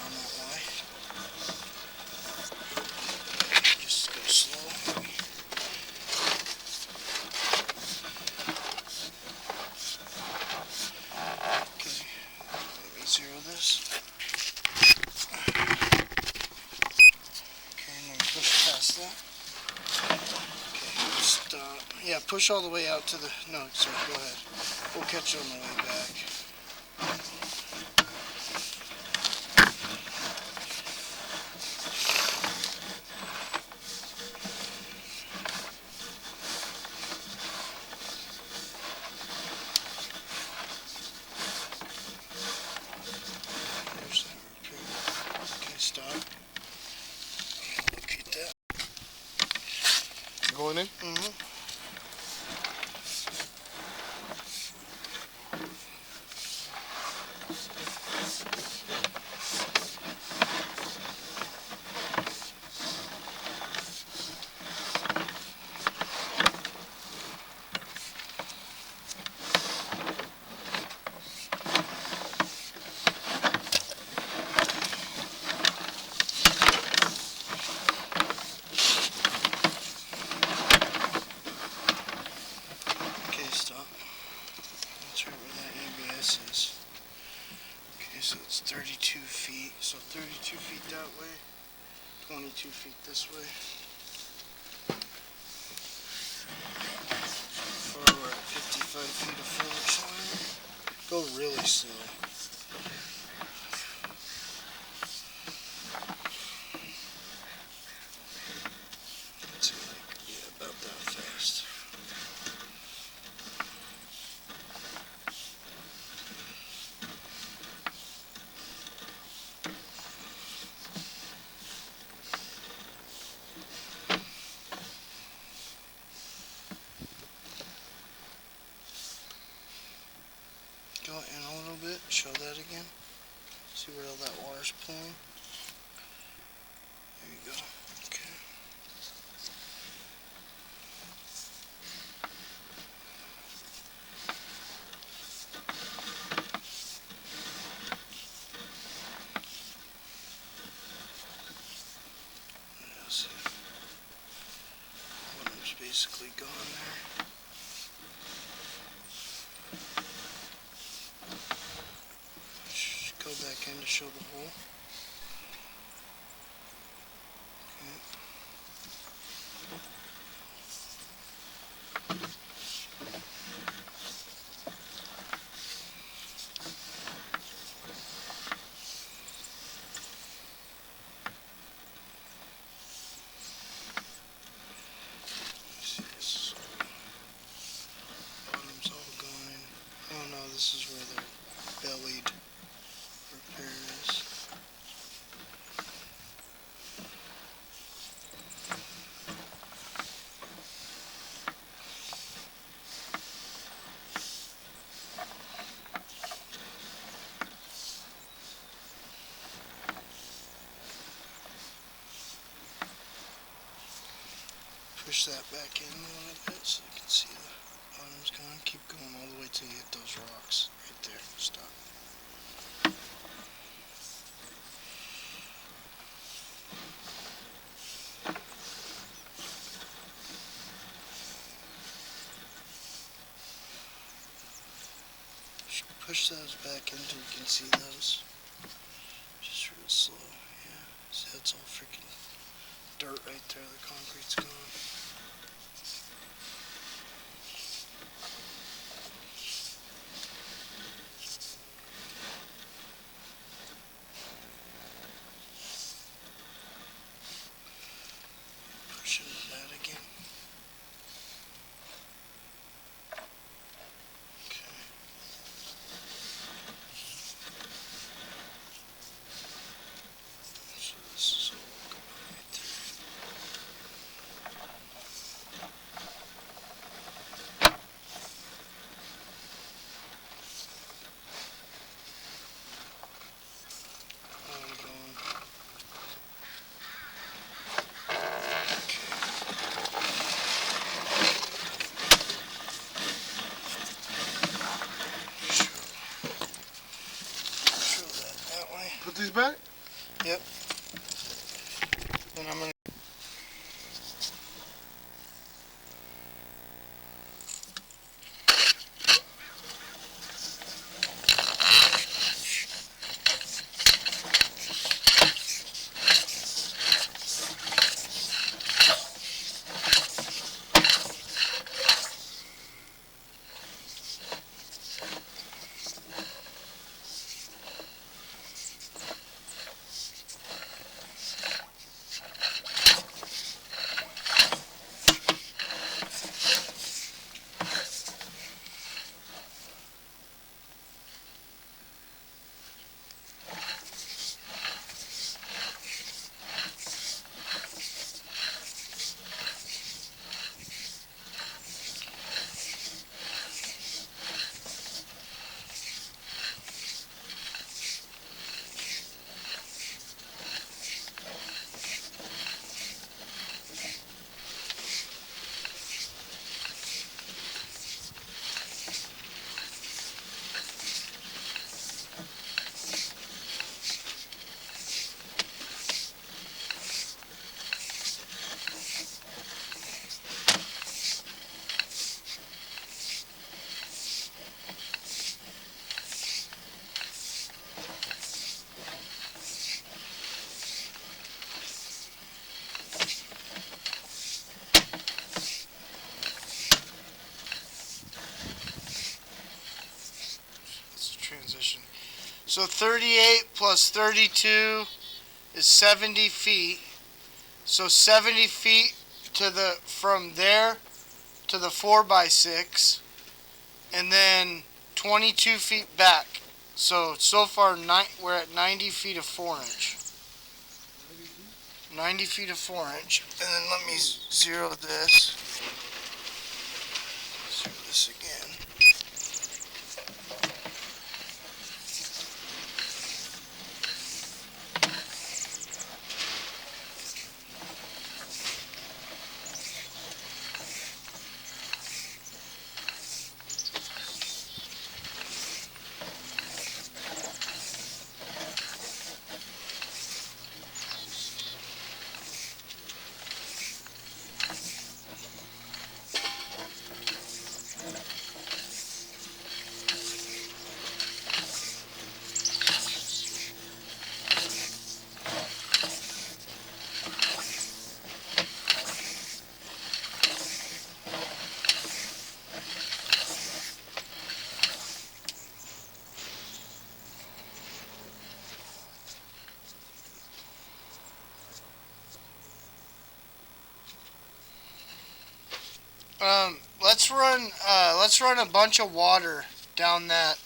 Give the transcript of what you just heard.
down that way. Just go slow. Okay, let me zero this. Okay, and then push past that. Okay, stop. Yeah, push all the way out to the... No, sorry, go ahead. We'll catch you on the way back. There's that repair. Okay, stop. Locate that. Going in? Mm-hmm. Okay, stop. That's right where that ABS is. Okay, so it's 32 feet. So 32 feet that way, 22 feet this way. Far we're at 55 feet of full acceleration. Go really slow. Let's see, like, yeah, about that fast. Go in a little bit, show that again. See where all that water's pulling? There you go. Okay. Let's see. Water's basically gone there. Go back in to show the hole. Okay. See, this is all, bottom's all gone in. Oh no, this is where the bellied repair is. Push that back in a little bit so you can see the bottom's gone. Keep going all the way till you hit those rocks. Right there. Stop. Push those back in until you can see those. Just real slow. Yeah. See, that's all freaking dirt right there. The concrete's gone. Push into that again. Okay. So this is all gone right there. then I'm gonna. Transition. So 38 plus 32 is 70 feet. So 70 feet to the from there to the 4x6, and then 22 feet back. So far we're at 90 feet of 4-inch. 90 feet of 4-inch, and then let me zero this. Zero this again. Let's run a bunch of water down that